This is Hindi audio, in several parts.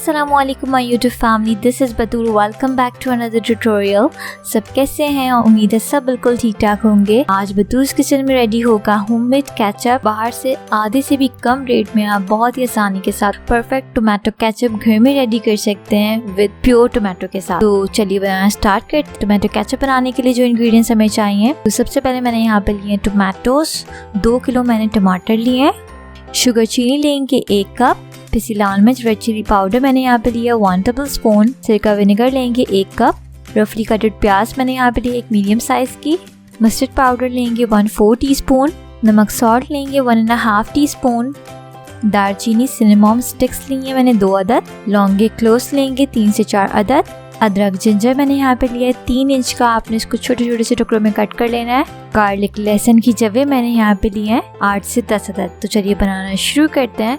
अस्सलामुअलैकुम my YouTube family, this is Batool. Welcome back to another tutorial. सब कैसे हैं? उम्मीद है सब बिल्कुल ठीक ठाक होंगे। आज बतूल्स किचन में रेडी होगा होममेड केचप। बाहर से आधे से भी कम रेट में आप बहुत ही आसानी के साथ परफेक्ट टोमेटो केचप घर में रेडी कर सकते हैं विद प्योर टोमेटो के साथ। तो चलिए बनाना स्टार्ट करते हैं। टोमेटो केचप बनाने के लिए जो इंग्रेडिएंट्स हमें चाहिए, तो सबसे पहले मैंने यहाँ पे लिए टोमेटोज 2 किलो, मैंने टमाटर लिए। शुगर चीनी लेंगे 1 कप। पिसी लाल मिर्च रेड चिली पाउडर मैंने यहाँ पे लिया 1 टेबल स्पून। सिरका विनेगर लेंगे 1 कप। रफली कटेड प्याज मैंने यहाँ पे लिया 1 मीडियम साइज की। मस्टर्ड पाउडर लेंगे 1/4 टीस्पून। नमक सॉल्ट लेंगे 1.5 टीस्पून। दालचीनी सिनेमॉम स्टिक्स लिए मैंने 2 अदद। लौंगे क्लोव्स लेंगे 3 से 4 अदद। अदरक जिंजर मैंने यहाँ पे लिया है 3 इंच का, आपने इसको छोटे छोटे से टुकड़ों में कट कर लेना है। गार्लिक लहसुन की जवे मैंने यहाँ पे लिए हैं 8 से 10 अदद। तो चलिए बनाना शुरू करते हैं।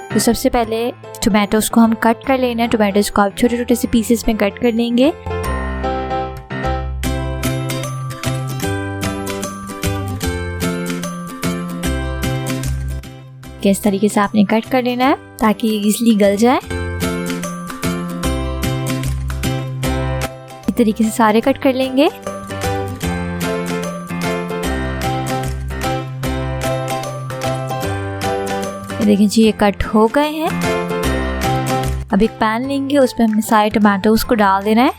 तो सबसे पहले टोमेटोज को हम कट कर लेना है। टोमेटोज को आप छोटे छोटे से पीसेस में कट कर लेंगे। इस तरीके से आपने कट कर लेना है ताकि ये इजीली गल जाए। इस तरीके से सारे कट कर लेंगे। देखिए जी, ये कट हो गए हैं। अब एक पैन लेंगे, उसमें हमने सारे टमाटोज को डाल देना है।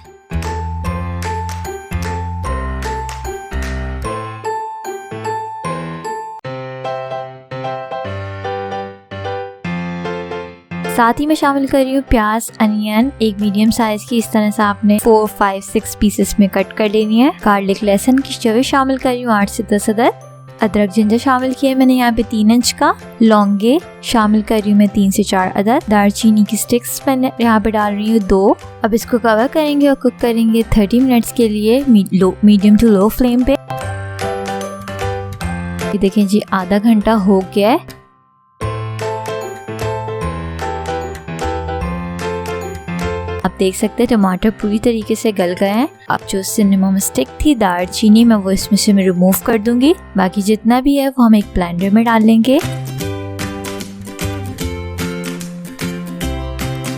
साथ ही मैं शामिल कर रही हूँ प्याज, अनियन 1 मीडियम साइज की। इस तरह से आपने 4, 5, 6 पीसेस में कट कर लेनी है। गार्लिक लहसुन की जवे शामिल कर रही हूँ 8 से 10 अदद। अदरक जिंजर शामिल किया मैंने यहाँ पे 3 इंच का। लौंगे शामिल कर रही हूँ मैं 3 से 4 अदद। दालचीनी की स्टिक्स मैंने यहाँ पे डाल रही हूँ 2। अब इसको कवर करेंगे और कुक करेंगे 30 मिनट्स के लिए मीडियम टू लो फ्लेम पे। ये देखें जी, आधा घंटा हो गया है। आप देख सकते हैं टमाटर पूरी तरीके से गल गए हैं। अब जो सिनेमॉम स्टिक थी दालचीनी में, वो इसमें से मैं रिमूव कर दूंगी। बाकी जितना भी है वो हम एक ब्लेंडर में डाल लेंगे।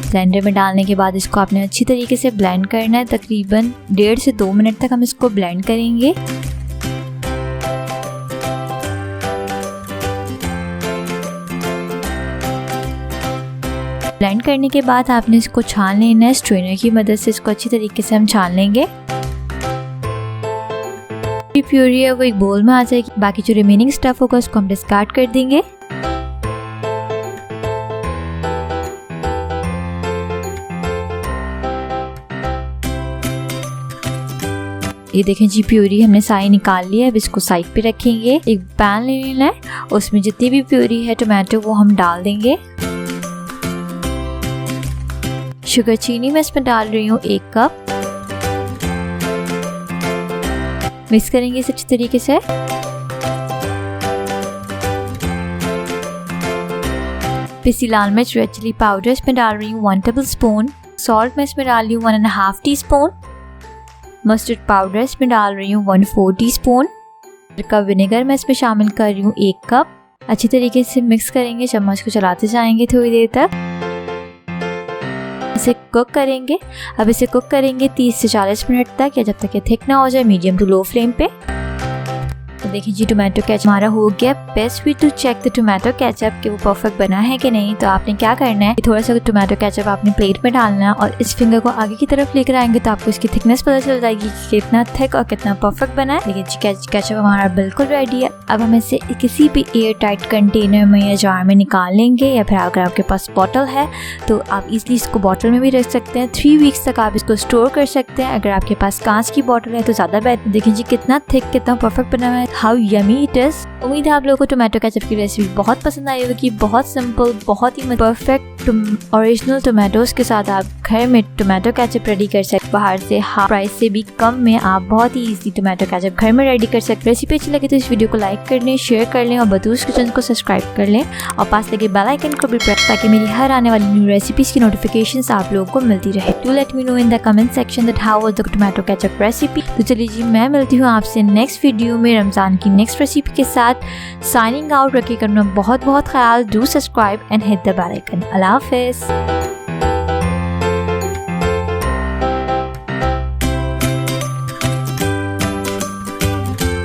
ब्लेंडर में डालने के बाद इसको आपने अच्छी तरीके से ब्लेंड करना है। तकरीबन 1.5 से 2 मिनट तक हम इसको ब्लेंड करेंगे। ब्लेंड करने के बाद आपने इसको छान लेना है। स्ट्रेनर की मदद से इसको अच्छी तरीके से हम छान लेंगे। प्यूरी है वो एक बोल में आ जाएगी। बाकी जो रिमेनिंग स्टफ होगा उसको हम डिस्कार्ड कर देंगे। ये देखें जी, प्यूरी हमने सारी निकाल ली है। अब इसको साइड पे रखेंगे। एक पैन ले लेना है, उसमें जितनी भी प्यूरी है टोमेटो वो हम डाल देंगे। शुगर चीनी मैं इसमें डाल रही हूँ 1 कप। मिक्स करेंगे इसे अच्छी तरीके से। पिसी लाल मिर्च रेड चिली पाउडर इसमें डाल रही हूँ 1 टेबल स्पून। सॉल्ट मैं इसमें डाल रही हूँ 1.5 टीस्पून। मस्टर्ड पाउडर इसमें डाल रही हूँ 1/4 टीस्पून। सिरका विनेगर मैं इसमें शामिल कर रही हूँ 1 कप। अच्छी तरीके से मिक्स करेंगे, चम्मच को चलाते जाएंगे थोड़ी देर तक। इसे कुक करेंगे। अब इसे कुक करेंगे 30 से 40 मिनट तक, या जब तक ये थिक ना हो जाए, मीडियम टू लो फ्लेम पे। तो देखिए जी, टोमेटो केचप हमारा हो गया। Best way to check the tomato ketchup कि वो परफेक्ट बना है कि नहीं, तो आपने क्या करना है, थोड़ा सा टोमेटो केचप आपने प्लेट में डालना है और इस फिंगर को आगे की तरफ लेकर आएंगे तो आपको इसकी थिकनेस पता चल जाएगी कि कितना थिक और कितना परफेक्ट बना है। देखिए जी, केचप हमारा बिल्कुल रेडी है। अब हम इसे किसी भी एयर टाइट कंटेनर में या जार में निकाल लेंगे, या फिर अगर आपके पास बॉटल है तो आप इजीली इसको बॉटल में भी रख सकते हैं। 3 वीक्स तक आप इसको स्टोर कर सकते हैं। अगर आपके पास कांच की बॉटल है तो ज़्यादा बेहतर। देखिए जी, कितना थिक, कितना परफेक्ट बना है। How yummy it is. उम्मीद है आप लोगों को टोमेटो केचप की रेसिपी बहुत पसंद आई होगी। बहुत सिंपल, बहुत ही परफेक्ट ओरिजिनल टोमेटोज के साथ आप घर में टोमेटो केचप रेडी कर सकते हैं। बाहर से हाफ प्राइस से भी कम में आप बहुत ही इजी टोमेटो केचप घर में रेडी कर सकते हैं। रेसिपी अच्छी लगे तो इस वीडियो को लाइक कर लें, शेयर कर लें और बतूस किचन को सब्सक्राइब कर लें और पास लगे बेल आइकन को भी प्रेस ताकि मेरी हर आने वाली न्यू रेसिपीज की नोटिफिकेशंस आप लोगों को मिलती रहे। Do let me know in the comment section that how was the tomato ketchup recipe. तो चलिए जी, मैं मिलती हूँ आपसे नेक्स्ट वीडियो में रमजान की नेक्स्ट रेसिपी के साथ। Signing out. रखिए करना बहुत बहुत ख्याल। Do subscribe and hit the bell icon. अल्लाह हाफिज़।